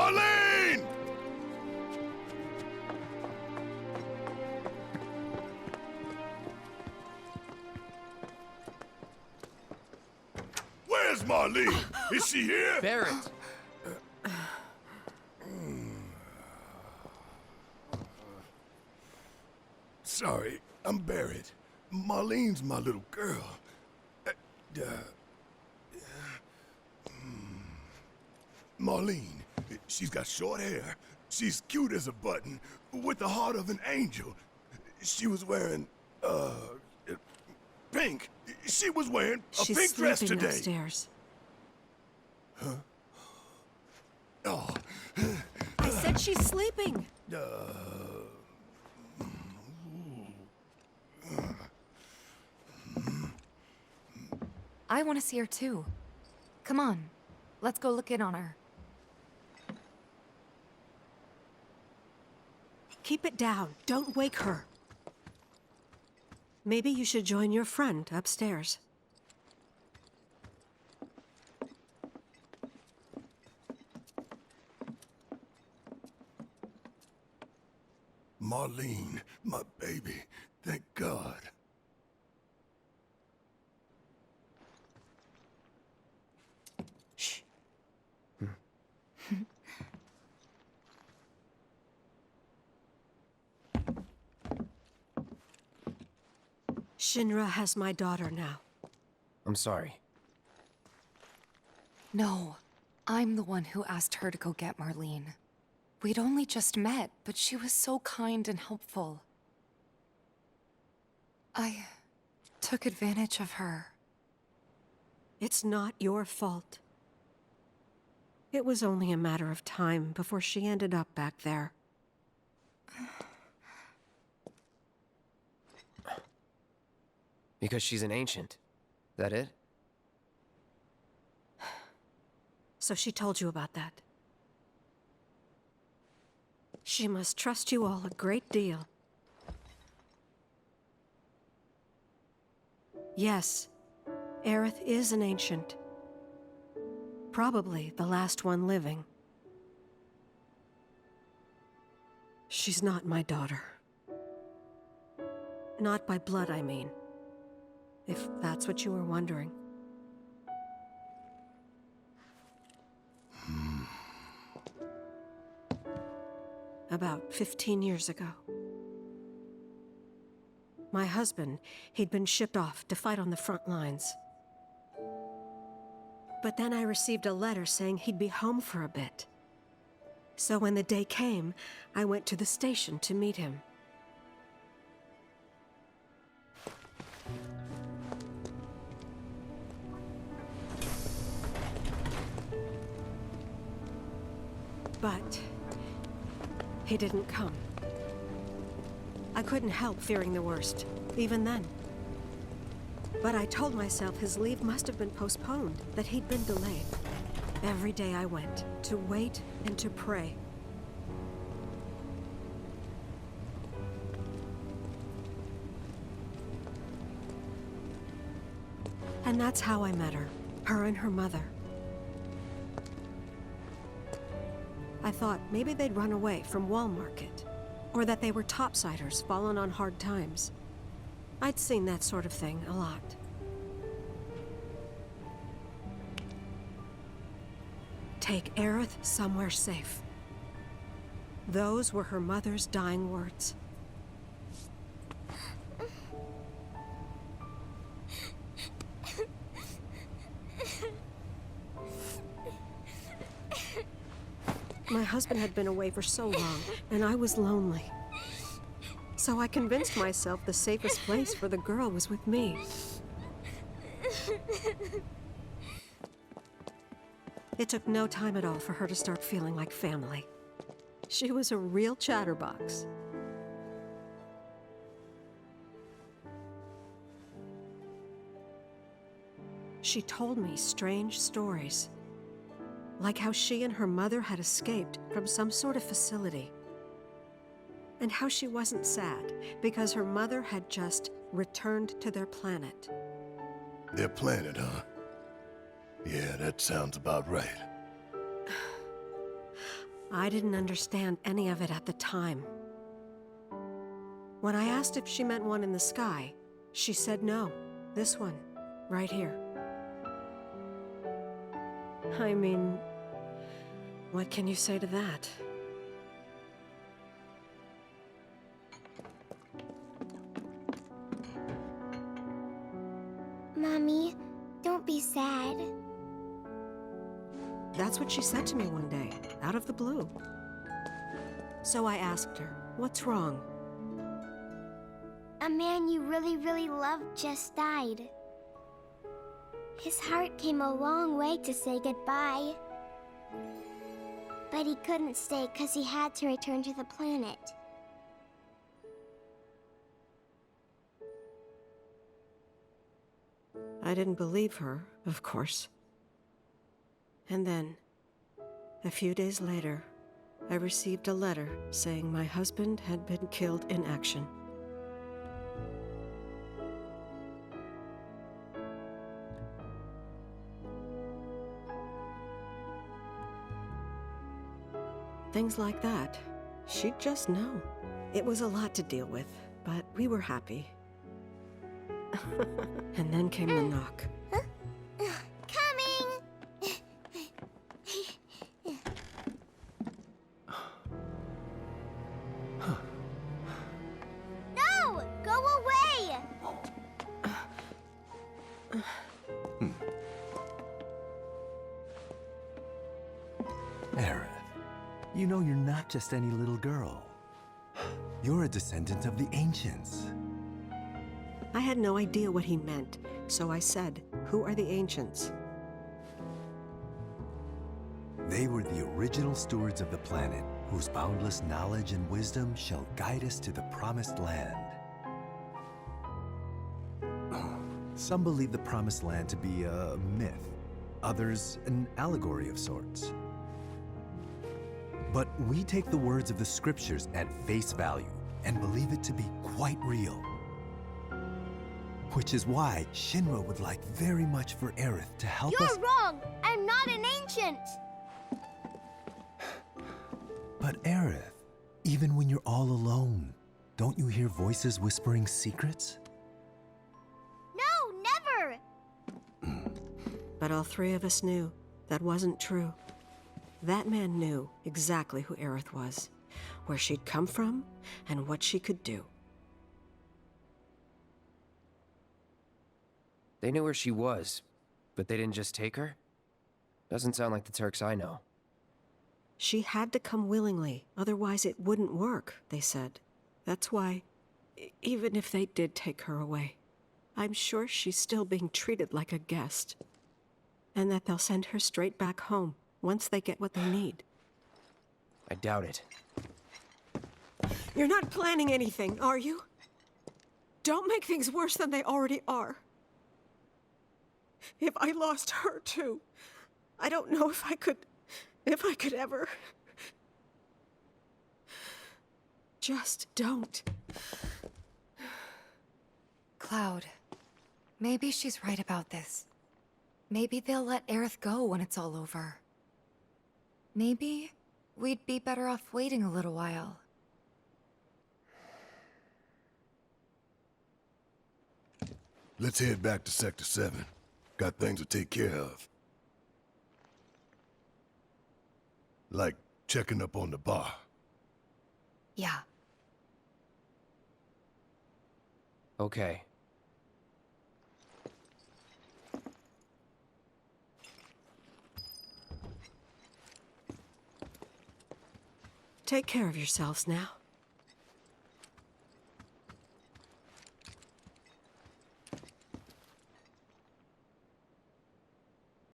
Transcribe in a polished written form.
Marlene! Where's Marlene? Is she here? Barret! Sorry, I'm Barret. Marlene's my little girl. Marlene, she's got short hair. She's cute as a button, with the heart of an angel. She was wearing, pink. She was wearing a pink dress today. She's sleeping upstairs. Huh? Oh. I said she's sleeping. I want to see her too. Come on, let's go look in on her. Keep it down. Don't wake her. Maybe you should join your friend upstairs. Marlene, my baby. Thank God. Shh. Shinra has my daughter now. I'm sorry. No, I'm the one who asked her to go get Marlene. We'd only just met, but she was so kind and helpful. I took advantage of her. It's not your fault. It was only a matter of time before she ended up back there. Because she's an ancient. That it? So she told you about that. She must trust you all a great deal. Yes, Aerith is an ancient. Probably the last one living. She's not my daughter. Not by blood, I mean. If that's what you were wondering. About 15 years ago. My husband, he'd been shipped off to fight on the front lines. But then I received a letter saying he'd be home for a bit. So when the day came, I went to the station to meet him. But he didn't come. I couldn't help fearing the worst, even then. But I told myself his leave must have been postponed, that he'd been delayed. Every day I went, to wait and to pray. And that's how I met her and her mother. I thought maybe they'd run away from Wall Market, or that they were topsiders fallen on hard times. I'd seen that sort of thing a lot. Take Aerith somewhere safe. Those were her mother's dying words. My husband had been away for so long, and I was lonely. So I convinced myself the safest place for the girl was with me. It took no time at all for her to start feeling like family. She was a real chatterbox. She told me strange stories. Like how she and her mother had escaped from some sort of facility. And how she wasn't sad because her mother had just returned to their planet. Their planet, huh? Yeah, that sounds about right. I didn't understand any of it at the time. When I asked if she meant one in the sky, she said no. This one, right here. I mean, what can you say to that? Mommy, don't be sad. That's what she said to me one day, out of the blue. So I asked her, what's wrong? A man you really, really loved just died. His heart came a long way to say goodbye. But he couldn't stay because he had to return to the planet. I didn't believe her, of course. And then, a few days later, I received a letter saying my husband had been killed in action. Things like that. She'd just know. It was a lot to deal with, but we were happy. And then came the knock. Coming! No! Go away! Aerith, you know you're not just any little girl. You're a descendant of the Ancients. I had no idea what he meant, so I said, "Who are the Ancients?" They were the original stewards of the planet, whose boundless knowledge and wisdom shall guide us to the promised land. Some believe the promised land to be a myth, others an allegory of sorts. But we take the words of the scriptures at face value and believe it to be quite real. Which is why Shinra would like very much for Aerith to help us— You're wrong! I'm not an ancient! But Aerith, even when you're all alone, don't you hear voices whispering secrets? No, never! But all three of us knew that wasn't true. That man knew exactly who Aerith was, where she'd come from, and what she could do. They knew where she was, but they didn't just take her? Doesn't sound like the Turks I know. She had to come willingly, otherwise it wouldn't work, they said. That's why, even if they did take her away, I'm sure she's still being treated like a guest. And that they'll send her straight back home, once they get what they need. I doubt it. You're not planning anything, are you? Don't make things worse than they already are. If I lost her too, I don't know if I could ever. Just don't. Cloud, maybe she's right about this. Maybe they'll let Aerith go when it's all over. Maybe we'd be better off waiting a little while. Let's head back to Sector 7. Got things to take care of. Like checking up on the bar. Yeah. Okay. Take care of yourselves now.